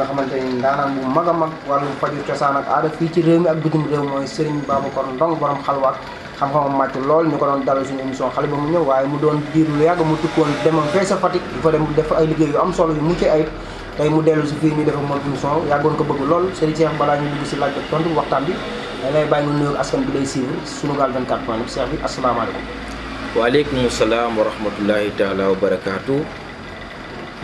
nga xamante ni ndaanaan bu mag a mag wàllu faju cosaan ak aada fii ci réew mi ak bitim réew mooy Serigne Babacar Ndong borom xalwaat xam-xamam màcc lool ñu ko doon dalal suñu émission xale ba mu ñëw waaye mu doon diir lu yàgg mu tukkoon demoon fee sa Fatick di fa dem def ay liggéey yu am solo yu mucc ayib tey mu dellu si fii ñu def ak moom émission yàggoon ko bëgg lool Serigne Cheikh balaa ñu dugg si laaj ak tontu waxtaan bi dañ lay bàyyi nga nuyoog askan bi lay suivre Sunugal 24 point net Cheikh bi asalaamaaleykum. waaleykum salaam wa rahmatullahi taala wa barakaatu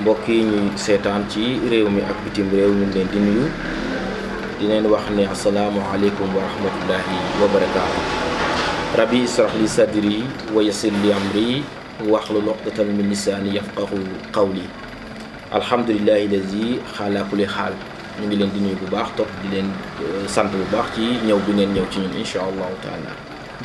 mbokk yi ñu seetaan ci réew mi ak bitim réew ñu leen di nuyu di leen wax ne asalaamualeykum wa rahmatullahi wa barakaatu. rabbi israh li sadri wa yassir li amri wahlul uqdatan min lisaani yafqahu qawli. alhamdulillahi lazi xaala kulli xaal ñu ngi leen di nuyu bu baax topp di leen sant bu baax ci ñëw bi ngeen ñëw ci ñun incha allahu taala.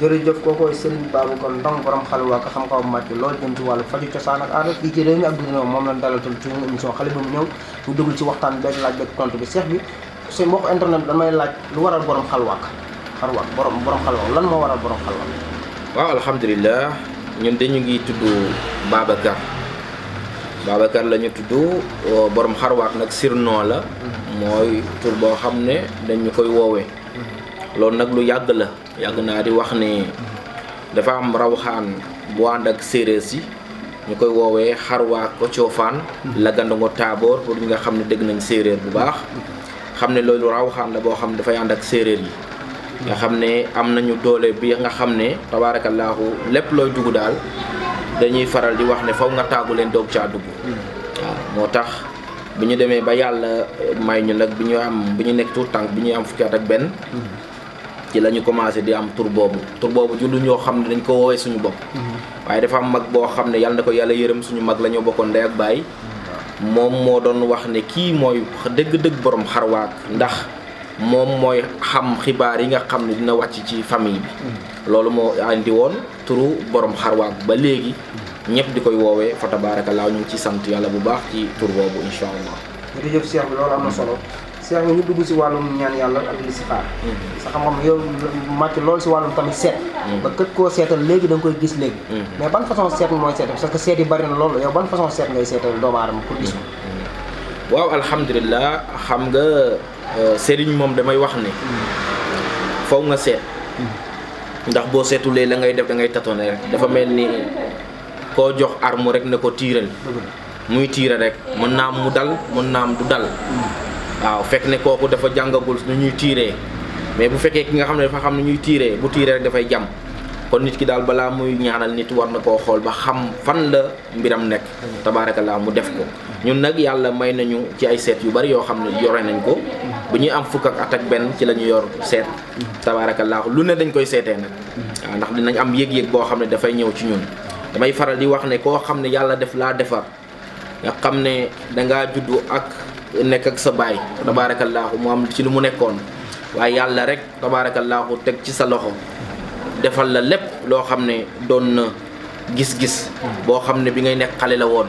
jërëjëf kookooy Serigne Babacar Ndong borom xalwaat ak xam-xamam màcc lool jëm ci wàllu faju cosaan ak aada fii ci réew mi ak bitim réew moom lañ dalatal ci émission xale ba mu ñëw ñu dugg ci waxtaan beeg laaj beeg tontu bi Cheikh bi seen mbokk internet damay laaj lu waral borom xalwaat borom xalwaat lan moo waral borom xalwaat. waaw alhamdulilah ñun dañu ngi tudd Babacar la ñu tudd borom xarwaat nag surnom la mooy tur boo xam ne dañu koy woowee loolu nag lu yàgg la yàgg naa di wax ne dafa am rawxaan bu ànd ak séeréer si ñu koy woowee xarwaa ko coofaan la gandongo taaboor pour ñi nga xam ne dégg nañ séeréer bu baax xam ne loolu rawxaan la boo xam ne dafay ànd ak séeréer yi nga xam ne am nañu doole bi nga xam ne tabaarakallaahu lépp looy dugg daal dañuy faral di wax ne faw nga taagu leen doog caa dugg waaw moo tax bi ñu demee ba yàlla may ñu nag bi ñu nekk tout tànk bi ñuy am fukki at ak benn ci la ñu commencé di am tur boobu ju lu ñoo xam ne dañ ko woowee suñu bopp waaye dafa am mag boo xam ne yàlla na ko yàlla yërëm suñu mag la ñoo bokkoon ndey ak baay moom moo doon wax ne kii mooy dëgg-dëgg borom xarwaak ndax moom mooy xam xibaar yi nga xam ne dina wàcc ci famille bi loolu moo andi woon turu borom xarwaak ba léegi ñëpp di koy woowee fa tabaarakallaa ñu ngi ci sant yàlla bu baax ci tur boobu insha allah. jërëjëf Cheikh bi loolu am na solo Cheikh bi ñu dugg si wàllum ñaan yàlla ak listixaar sa xam-xam yow màcc loolu si wàllum tamit seet ba kët koo seetal léegi da nga koy gis léegi mais ban façon seet mooy seet parce que seet yi bari na loolu yow ban façon seet ngay seetal doomu aadama pour gis ko. waaw alhamdulilah xam nga sëriñ moom damay wax ne faw nga seet ndax boo seetulee la ngay def da ngay tâtonner rek dafa mel ni koo jox arme rek ne ko tiiral muy tiire rek mën naa am mu dal mën naa am du dal waaw fekk ne kooku dafa jàngagul nu ñuy tiiree mais bu fekkee ki nga xam ne dafa xam ne ñuy tiiree bu tiiree rek dafay jam kon nit ki daal balaa muy ñaanal nit war na koo xool ba xam fan la mbiram nekk tabaarakallaa mu def ko ñun nag yàlla may nañu ci ay seet yu bari yoo xam ne yore nañ ko bu ñuy am fukk ak at ak benn ci la ñu yor seet tabaarakallaa lu ne dañ koy seetee nag waaw ndax dinañ am yëg-yëg boo xam ne dafay ñëw ci ñun damay faral di wax ne koo xam ne yàlla def laa defar nga xam ne dangaa juddu ak nekk ak sa baay tabaarakallaahu mu am ci lu mu nekkoon waaye yàlla rek tabaarakallaahu teg ci sa loxo defal la lépp loo xam ne doon na gis-gis boo xam ne bi ngay nekk xale la woon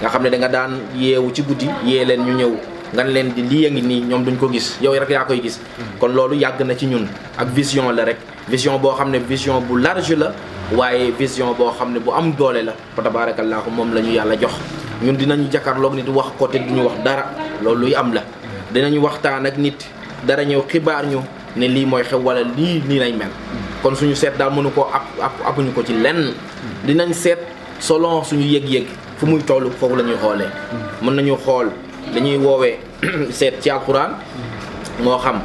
nga xam ne da nga daan yeewu ci guddi yee leen ñu ñëw nga leen di lii a ngi nii ñoom duñ ko gis yow rek yaa koy gis kon loolu yàgg na ci ñun ak vision la rek vision boo xam ne vision bu large la waaye vision boo xam ne bu am doole la fa tabaarakallaahu moom la ñu yàlla jox ñun dinañu jàkkaarloog nit wax ko te duñu wax dara loolu luy am la dinañu waxtaan ak nit dara ñëw xibaar ñu ne lii mooy xew wala lii nii lay mel kon suñu seet daal mënu koo appuñu ko ci lenn dinañ seet selon suñu yëg-yëg fu muy toll foofu la ñuy xoolee mën nañu xool dañuy woowee seet ci alxuraan moo xam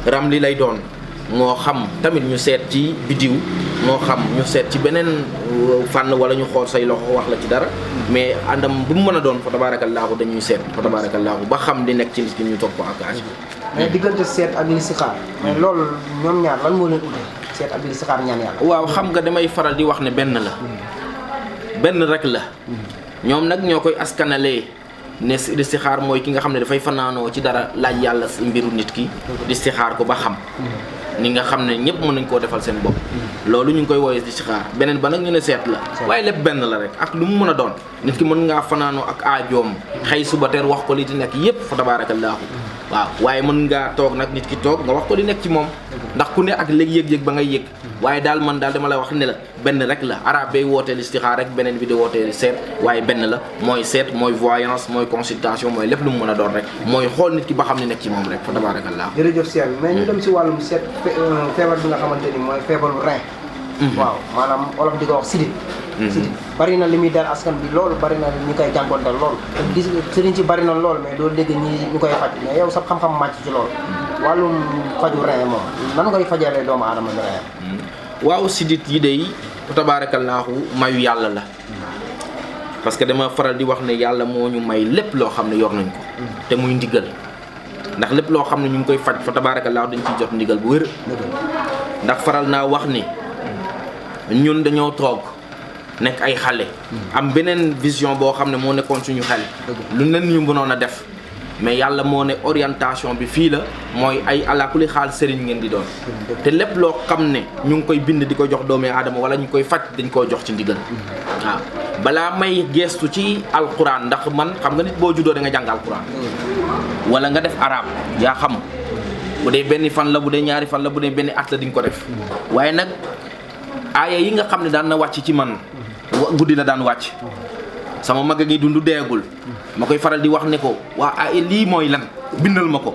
ram li lay doon moo xam tamit ñu seet ci bidiw moo xam ñu seet ci beneen fànn wala ñu xool say loxo wax la ci dara mais àndam bu mu mën a doon fa tabaarakallaahu dañuy seet fa tabaarakallaahu ba xam di nekk ci nit ki ñu toog ko ak âge bi mais diggante seet ak listixaar mais loolu ñoom ñaar lan moo leen ute seet ak listixaar ñaan yàlla waaw xam nga damay faral di wax ne benn la benn rek la ñoom nag ñoo koy askanalee ne listixaar mooy ki nga xam ne dafay fanaanoo ci dara laaj yàlla mbiru nit ki listixaar ko ba xam ni nga xam ne ñëpp mën nañ koo defal seen bopp loolu ñu ngi koy woowee listixaar beneen ba nag ñu ne seet la waaye lépp benn la rek ak lu mu mën a doon nit ki mën ngaa fanaanoo ak aajoom xëy suba teel wax ko li di nekk yëpp fa tabaarakallaahu waaw waaye mën ngaa toog nag nit ki toog nga wax ko li nekk ci moom ndax ku ne ak léegi yëg-yëg ba ngay yëg waaye daal man daal dama la wax ne la benn rek la arab bay wootee listixaar rek beneen bi di wootee seet waaye benn la mooy seet mooy voyance mooy consultation mooy lépp lu mu mën a doon rek mooy xool nit ki ba xam ne nekk ci moom rek fa tabarakallah. jërëjëf Cheikh mais ñu dem si wàllum seet feebar bi nga xamante ni mooy feebaru rein. waaw maanaam olof di ko wax sidit. sidit bari na li muy dal askan bi loolu bari na ñu koy jànkonteel loolu te gis sëriñ ci bari na loolu mais doo dégg ñu koy faj mais yow sax xam-xam màcc ci loolu wàllum faju rein moom nan ngay fajalee doomu aadama bi rein. waaw sidit yi day tabaarakallaahu mayu yàlla la parce que dama faral di wax ne yàlla moo ñu may lépp loo xam ne yor nañ ko te muy ndigal ndax lépp loo xam ne ñu ngi koy faj fa tabaarakallaahu dañ ciy jot ndigal bu wér ndax faral naa wax ni ñun dañoo toog nekk ay xale am beneen vision boo xam ne moo nekkoon suñu xel lu nen ñu mënoon a def mais yàlla moo ne orientation bi fii la mooy ay alakuli xaal sëriñ ngeen di doon te lépp loo xam ne ñu ngi koy bind di ko jox doomi aadama wala ñu koy faj dañ koo jox ci ndigal waaw balaa may geestu ci alquran ndax man xam nga nit boo juddoo da nga jàng alquran wala nga def arab yaa xam bu dee benn fan la bu dee ñaari fan la bu dee benn at la di nga ko def waaye nag aaya yi nga xam ne daan na wàcc ci man guddi la daan wàcc sama mag a ngi dund deegul ma koy faral di wax ne ko waa aaya lii mooy lan bindal ma ko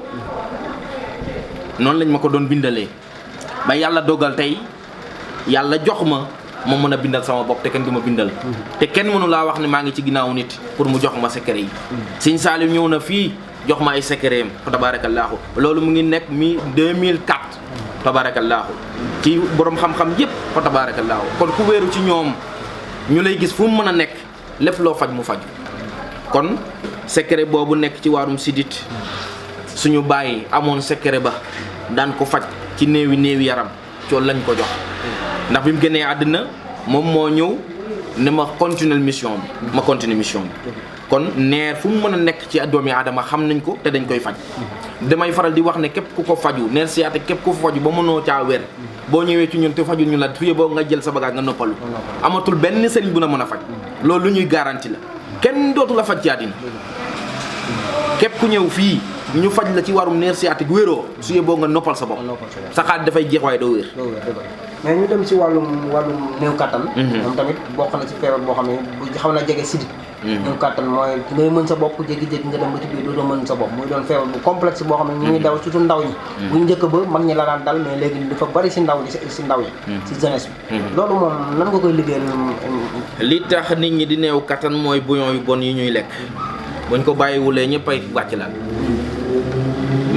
noonu lañ ma ko doon bindalee ba yàlla dogal tey yàlla jox ma mën a bindal sama bopp te kenn du ma bindal te kenn mënu laa wax ne maa ngi ci ginnaaw nit pour mu jox ma secret yi Sëñ Saliou ñëw na fii jox ma ay secret am fa tabaarakallaahu loolu mu ngi nekk 2004 tabaarakallaahu ci borom xam-xam yëpp fa tabaarakallaahu kon ku wéeru ci ñoom ñu lay gis fu mu mën a nekk lépp loo faj mu faju kon secret boobu nekk ci waarum sidit suñu bàyyi amoon secret ba daan ko faj ci néewi yaram cool lañ ko jox ndax bi mu génnee àddina moom moo ñëw ne ma continuer mission bi ma continuer mission bi kon neer fu mu mën a nekk ci doomi aadama xam nañ ko te dañ koy faj damay faral di wax ne képp ku ko faju neer sciatique képp ku ko faju ba mënoo caa wér boo ñëwee ci ñun te faju ñu la tuye boo nga jël sa bagage nga noppalu amatul benn sëriñ bu na mën a faj loolu lu ñuy garanti la kenn dootu la faj ci àddina képp ku ñëw fii ñu faj la ci warum neer sciatique wéroo suye boo nga noppal sa bopp sa xaat dafay jeex waaye doo wér mais ñu dem si wàllum néew kattan moom tamit bokk na ci feebar boo xam ne bu xaw na jege sidit néew kattan mooy ngay mën sa bopp jékki-jékki nga dem ba ci biir doo mën sa bopp muy doon feebar bu complexe boo xam ne ñu ngi daw surtout ndaw ñi bu njëkk ba mag ñi la daan dal mais léegi dafa bari si ndaw ñi si ndaw ñi si jeunesse bi loolu moom nan nga koy liggéeyal li tax nit ñi di néew kattan mooy bouillon yu bon yi ñuy lekk buñ ko bàyyiwulee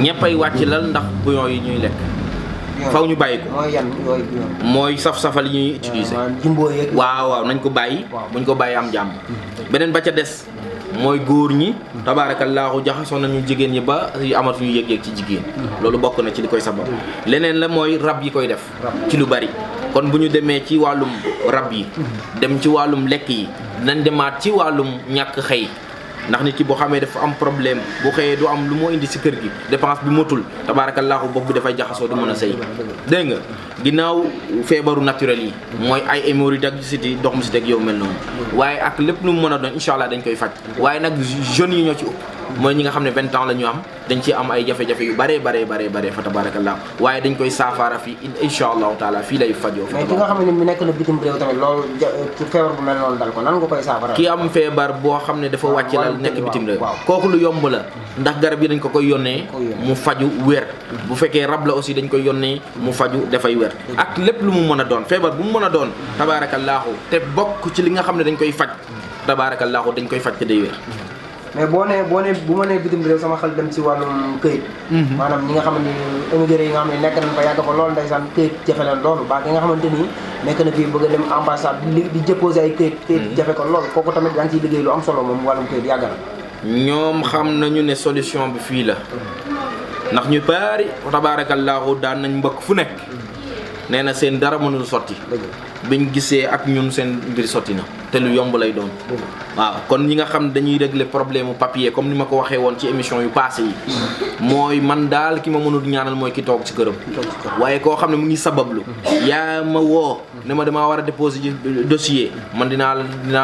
ñëppay wàcc lal ndax bouillon yi ñuy lekk faw ñu bàyyi ko mooy yan yooyu mooy saf-safal yi ñuy utiliser jumbo yeeg waaw nañ ko bàyyi buñ ko bàyyi am jàmm beneen ba ca des mooy góor ñi tabaarakallaahu jaxasoo nañu jigéen ñi ba amatuñu yëg-yëg ci jigéen loolu bokk na ci li koy sabab leneen la mooy rab yi koy def ci lu bari kon bu ñu demee ci wàllum rab yi dem ci wàllum lekk yi dinañ demaat ci wàllum ñàkk xëy ndax nit ki boo xamee dafa am problème bu xëyee du am lu moo indi si kër gi dépense bi motul tabaarakallaahu bopp bi dafay jaxasoo du mën a sëy dégg nga ginnaaw feebaru naturel yi mooy ay hémorroïde ak siti dox mu si teg yow mel noonu waaye ak lépp lu mu mën a doon incha allah dañ koy faj waaye nag jeunes yi ñoo ci ëpp mooy ñi nga xam ne 20 ans la ñu am dañ ci am ay jafe-jafe yu bare fa tabaarakallaahu waaye dañ koy saafara fii incha allahu taala fii lay fajoo mais ki nga xam ne mi nekk na bitim réew tamit loolu feebar bu mel noonu dal ko nan nga koy saafara ki am feebar boo xam ne dafa wàcc lal nekk bitim réew kooku lu yomb la ndax garab yi dañ ko koy yónnee mu faju wér bu fekkee rab la aussi dañ koy yónnee mu faju dafay wér ak lépp lu mu mën a doon feebar bu mu mën a doon tabaarakallaahu te bokk ci li nga xam ne dañ koy faj tabaarakallaahu dañ koy faj te day wér mais bu ma nee bitim réew sama xel dem ci wàllum këyit maanaam ñi nga xam ne émigré yi nga xam ne nekk nañ fa yàgg fa loolu ndeysaan këyit jafe leen loolu baa ki nga xamante ni nekk na fii bëgg a dem ambassade di déposé ay këyit jafe ko loolu kooku tamit yaa ngi ciy liggéey lu am solo moom wàllum këyit yàgg na ñoom xam nañu ne solution bi fii la ndax ñu bari tabaarakallaahu daan nañ mbëkk fu nekk nee na seen dara mënul sotti biñ gisee ak ñun seen mbir sotti na te lu yomb lay doon. waaw kon ñi nga xam ne dañuy régler problème mu papier comme ni ma ko waxee woon ci émission yu passé yi mooy man daal ki ma mënul ñaanal mooy ki toog ci këram. waaye koo xam ne mu ngi sabablu yaa ma woo ne ma damaa war a déposer dossier man dinaa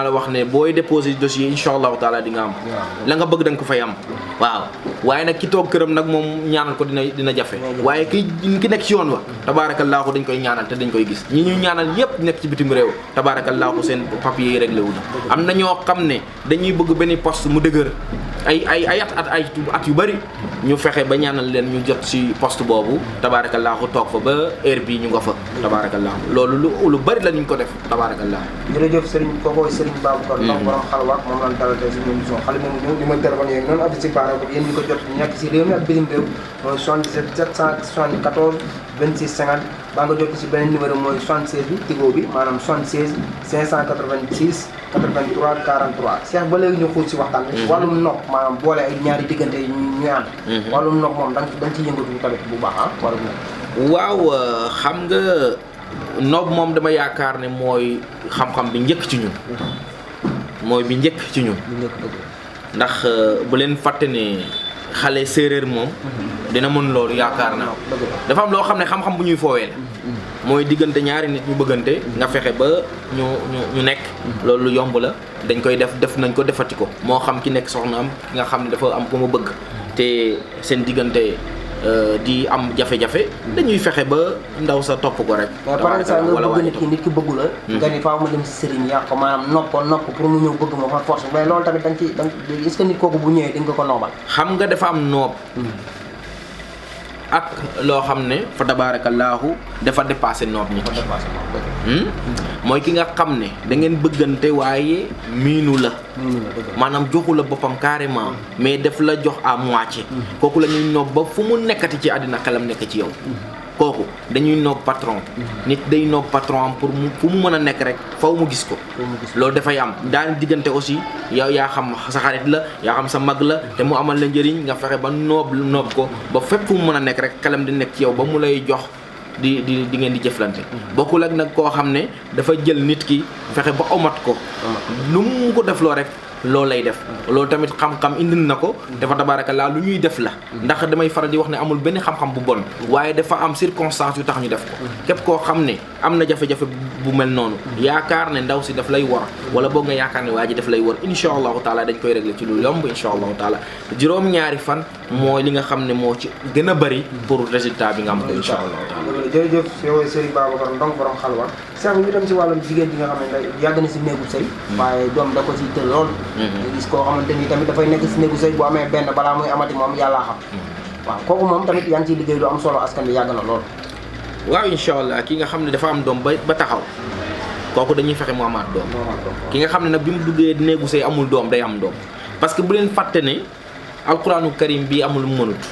la wax ne booy déposer dossier incha allahu taala di nga am la nga bëgg da nga ko fay am. waaw waaye nag ki toog këram nag moom ñaanal ko dina jafe waaye ki nekk ci yoon wa tabaarakallaahu dañ koy ñaanal te dañ koy gis ñi ñuy ñaanal yépp nekk ci bitim réew tabaarakallaahu seen papier yi réglé wu na am na ñoo xam ne dañuy bëgg benn poste mu dëgër ay at yu bari ñu fexe ba ñaanal leen ñu jot ci poste boobu tabaarakallaahu toog fa ba heure bii ñu nga fa tabaarakallaahu loolu lu bari la ñu ko def tabaarakallaahu. jërëjëf Serigne kooku Serigne Babacar Ndong borom xalwaat moom lañ dalal tey suñu émission xale moom ñëw li ma téléphone yeeg noonu participé ko yéen ñi ko jot nekk ci réew mi ak bitim réew mooy 77 774 26 50 baa nga jot ci beneen numéro mooy 76 bi Tigo bi maanaam 76 586 83 43 Cheikh ba léegi ñu xuus ci waxtaan bi wàllum nopp maanaam boole ay ñaari diggante yi ñuy ànd wàllum nopp moom dañ ci yëngatu tamit bu baax wàllum nopp waaw xam nga nopp moom dama yaakaar ne mooy xam-xam bi njëkk ci ñun mooy bi njëkk ci ñun ndax bu leen fàtte ne xale séeréer moom dina mën loolu yaakaar naa dafa am loo xam ne xam-xam bu ñuy foowee la mooy diggante ñaari nit ñu bëggante nga fexe ba ñu nekk loolu lu yomb la dañ koy def nañ ko defati ko moo xam ki nekk soxna am ki nga xam ne dafa am ko mu bëgg te seen diggante di am jafe-jafe dañuy fexe ba ndaw sa topp ko rek. par exemple nga bëgg nit ki bëggu la. nga ni faaw ma dem si sëriñ yaa ko maanaam nopp pour mu ñëw bëgg ma fa force mais loolu tamit est-ce que nit kooku bu ñëwee di nga ko noobal. xam nga dafa am noob. ak loo xam ne fa tabaarakallaahu dafa dépassé noob ñi. mooy ki nga xam ne da ngeen bëggante waaye miinu la. maanaam joxu la boppam carrément. mais daf la jox à moitié. kooku la ñuy noob ba fu mu nekkati ci àddina xelam nekk ci yow. kooku dañuy noob patron. nit day noob patron am pour fu mu mën a nekk rek faw mu gis ko. loolu dafay am daan diggante aussi yow yaa xam sa xarit la yaa xam sa mag la te mu amal la njëriñ nga fexe ba noob ko ba fépp fu mu mën a nekk rek xelam di nekk ci yow ba mu lay jox di ngeen di jëflante. bokkul ak nag koo xam ne dafa jël nit ki fexe ba omat ko. lu mu ko def loo rek. loolu lay def loolu tamit xam-xam indil na ko dafa tabaarakallaa lu ñuy def la ndax damay faral di wax ne amul benn xam-xam bu bon waaye dafa am circonstance yu tax ñu def ko képp koo xam ne am na jafe-jafe bu mel noonu yaakaar ne ndaw si daf lay war wala boog nga yaakaar ne waa ji daf lay war insha allahu taala dañ koy régler ci lu yomb insha allahu taala juróom-ñaari fan mooy li nga xam ne moo ci gën a bëri pour résultat bi nga am ko insha allahu taala. jërëjëf yow Serigne Babacar Ndong borom xalwa Cheikh ñu dem si wàllum jigéen bi nga xam ne yàgg na si néegu sëy waaye doom da ko si tël lool nga gis koo xamante ni tamit dafay nekk si néegu sëy bu amee benn balaa muy amati moom yàllaa xam waaw kooku moom tamit yaa ngi ciy liggéey lu am solo askan bi yàgg na lool waaw insha allah ki nga xam ne dafa am doom ba taxaw kooku dañuy fexe mu amaat doom ki nga xam ne nag bi mu duggee néegu sëy amul doom day am doom parce que bu leen fàtte ne alquraanu karim bi amul mu mënut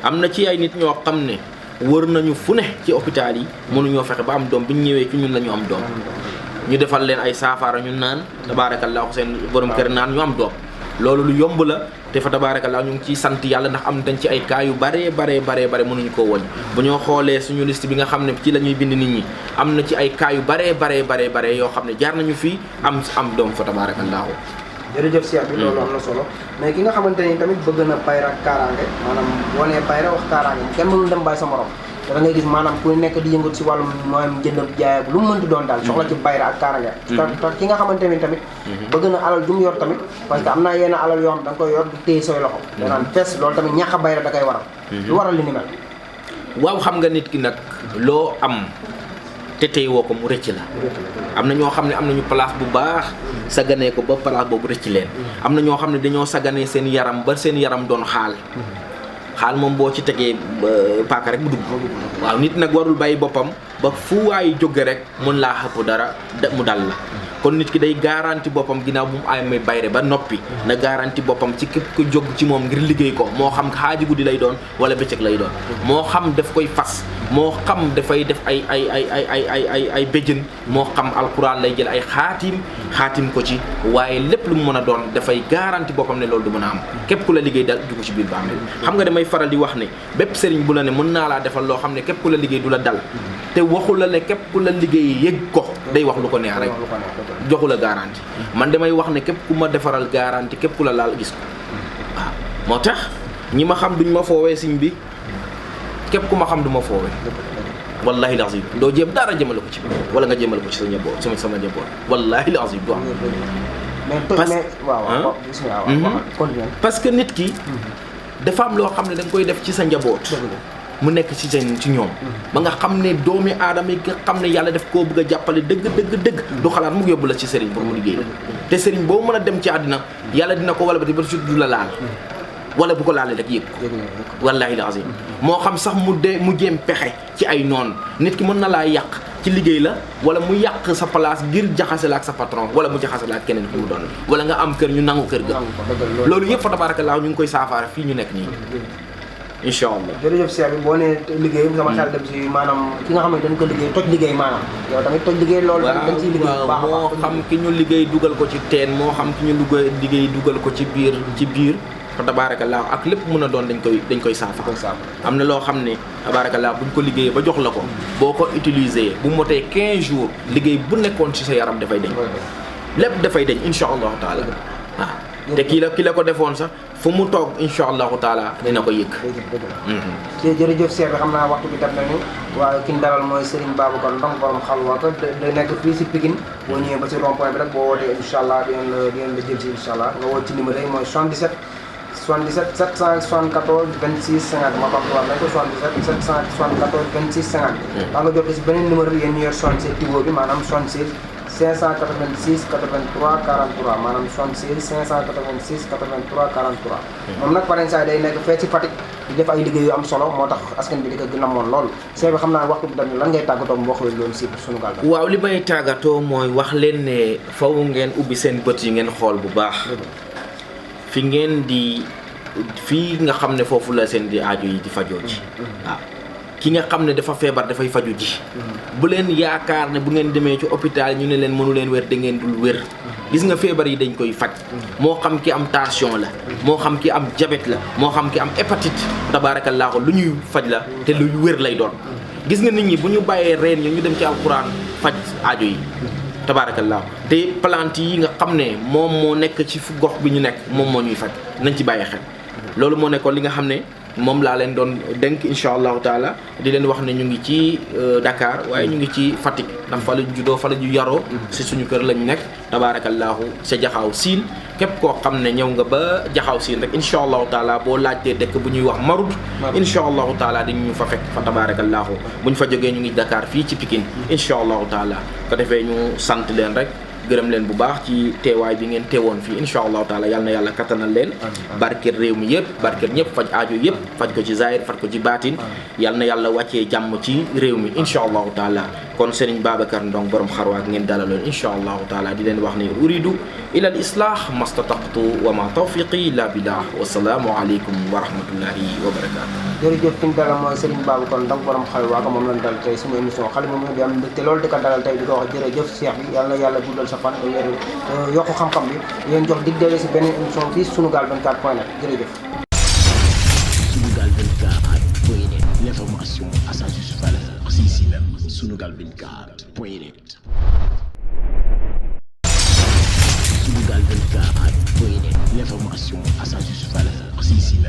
am na ci ay nit ñoo xam ne wër nañu fu ne ci hôpital yi mënuñoo fexe ba am doom bi ñu ñëwee ci ñun la ñu am doom ñu defal leen ay saafara ñu naan tabaarakallaahu seen borom kër naan ñu am doom loolu lu yomb la te fa tabaarakallaahu ñu ngi ciy sant yàlla ndax am dañ ci ay cas yu bare mënuñu koo woñ bu ñoo xoolee suñu liste bi nga xam ne ci la ñuy bind nit ñi am na ci ay cas yu bare yoo xam ne jaar nañu fii am doom fa tabaarakallaahu. jërëjëf Cheikh bi loolu am na solo mais ki nga xamante ni tamit bëgg na bayra ak kaaraange maanaam boo nee bayra wax kaaraange kenn mënul dem bàyyi sa morom da ngay gis maanaam ku nekk di yëngut si wàllum maanaam jënd ak jaay lu mu mënti doon daal soxla ci bayra ak kaaraange te ki nga xamante ni tamit bëgg na alal ju mu yor tamit parce que am naa yenn alal yoo xam da nga koy yor du téye say loxo danaan fes loolu tamit ñàkk a bayra da koy waral lu waral li ni mel waaw xam nga nit ki nag loo am te tey woo ko mu rëcc la am na ñoo xam ne am nañu place bu baax saganee ko ba place boobu rëcc leen am na ñoo xam ne dañoo saganee seen yaram ba seen yaram doon xaal moom boo ci tegee paaka rek mu dugg waaw nit nag warul bàyyi boppam ba fu waay jóge rek mën laa xëpp dara mu dal la kon nit ki day garanti boppam ginnaaw bu mu amee bayre ba noppi na garanti boppam ci képp ko jóg ci moom ngir liggéey ko moo xam xaaji guddi lay doon wala bëccëg lay doon moo xam daf koy fas moo xam dafay def ay béjjën moo xam alquran lay jël ay xaatim ko ci waaye lépp lu mu mën a doon dafay garanti boppam ne loolu du mën a am képp ku la liggéey dal dugg ci biir bàmmeel xam nga damay faral di wax ne bépp sëriñ bu la ne mën naa laa defal loo xam ne képp ku la liggéey du la dal te waxu la ne képp ku la liggéey yëg ko day wax lu ko neex rek joxu la garanti man damay wax ne képp ku ma defaral garanti képp ku la laal gis ko waaw moo tax ñi ma xam duñ ma foowee siñ bi képp ku ma xam du ma foowee wallahi lazim doo jéem dara jëmale ko ci wala nga jëmale ko ci sa njaboot sama njaboot wallahi lazim du am parce que nit ki dafa am loo xam ne da nga koy def ci sa njaboot mu nekk ci ci ñoom ba nga xam ne doomi aadama yi nga xam ne yàlla daf koo bëgg a jàppale dëgg du xalaat mu yóbbu la ci sëriñ pour mu liggéey te sëriñ boo mën a dem ci àddina yàlla dina ko wala ba du la laal wala bu ko laalee rek yëg ko wallahi lazim moo xam sax mu jéem pexe ci ay noon nit ki mën na laa yàq ci liggéey la wala mu yàq sa place ngir jaxase la ak sa patron wala mu jaxase la ak keneen ku mu doon wala nga am kër ñu nangu kër ga loolu yëpp fa tabaarakallaa ñu ngi koy saafaara fii ñu nekk nii incha allah. jërëjëf Cheikh bi boo nee liggéey sama xel dem si maanaam ki nga xam ne dañ ko liggéey toj liggéey maanaam yow tamit toj liggéey loolu dañ ciy liggéey bu baax a baax moo xam ki ñu liggéey dugal ko ci teen moo xam ki ñu liggéey dugal ko ci biir fa tabaarakallaa ak lépp mën a doon dañ koy saafara am na loo xam ne tabaarakallaa buñ ko liggéeyee ba jox la ko boo ko utiliser bu motee 15 jours liggéey bu nekkoon ci sa yaram dafay deñ lépp dafay deñ insha allahu taala waaw te ki la ko defoon sax fu mu toog insha allahu taala dina ko yëg jërëjëf Cheikh bi xam naa waxtu bi def nañu waaye ki ñu dalal mooy Serigne Babacar Ndong borom xalwa ko da nekk fii si Pikine boo ñëwee ba si rond point bi rek boo wootee insha allah di ngeen la jël si insha allah nga woo ci numéro yi mooy 77 774 26 50 ma bamtuwaat nañ ko 77 774 26 50 daa nga jot si beneen numéro yéen ñu yor 76 tigo bi maanaam 76 586 83 43 maanaam 76 586 83 43 moom nag parrain saa day nekk fee ci Fatick di def ay liggéey yu am solo moo tax askan bi di ko gën a moon lool Cheikh bi xam naa waxtu bi dem lan ngay tàggatoo mbokk yi loolu si Sunugal 24 waaw li may tàggatoo mooy wax leen ne faw ngeen ubbi seen bët yi ngeen xool bu baax fi ngeen di fii nga xam ne foofu la seen di aajo yi di fajoo ji waaw ki nga xam ne dafa feebar dafay faju ji bu leen yaakaar ne bu ngeen demee ci hôpital ñu ne leen mënu leen wér da ngeen dul wér gis nga feebar yi dañ koy faj moo xam ki am tension la moo xam ki am diabète la moo xam ki am hépatite tabaarakallaahu lu ñuy faj la te lu wér lay doon gis nga nit ñi bu ñu bàyyee reen ñu dem ci alquran faj aajo yi tabaarakallaahu te plante yi nga xam ne moom moo nekk ci gox bi ñu nekk moom moo ñuy faj nañ ci bàyyi xel loolu moo nekkoon li nga xam ne moom laa leen doon dénk incha allahu taala di leen wax ne ñu ngi ci Dakar waaye ñu ngi ci Fatick ndax fa la juddoo fa la ñu yaroo si suñu kër lañ nekk tabaarakallaahu sa jaxaaw siin képp koo xam ne ñëw nga ba jaxaaw siin rek incha allahu taala boo laajtee dëkk bu ñuy wax Marut incha allahu taala dañ ñu fa fekk fa tabaarakallaahu bu ñu fa jógee ñu ngi Dakar fii ci Pikine incha allahu taala ko defee ñu sant leen rek gërëm leen bu baax ci teewaay bi ngeen teewoon fii incha allahu taala yal na yàlla kattanal leen barkeel réew mi yëpp barkeel ñëpp faj aajo yëpp faj ko ci zahir faj ko ci baatin yal na yàlla wàccee jàmm ci réew mi incha allahu taala kon Serigne Babacar Ndong borom xarwaak ngeen dalaloon incha allahu taala di leen wax ne uridu ila al islah mastataqtu wa ma tawfiqi illa billah wasalaamu aleykum wa rahmatullahi wa barakatuh jërëjëf ki ñu dalal mooy Serigne Babacar Ndong borom xalwa ko moom lañ dal tey suñu émission xale moom di am mbégte loolu di ko dalal tey di ko wax jërëjëf Cheikh bi yal na yàlla guddal sa fan yokku xam-xam bi yéen jox dig dalee si beneen émission fii Sunugal 24 point net jërëjëf. Sunugal 24 point net, l'information à sa juste valeur, c'est ici même. Sunugal 24 point net. Sunugal 24 point net, l'information à sa juste valeur, c'est ici même.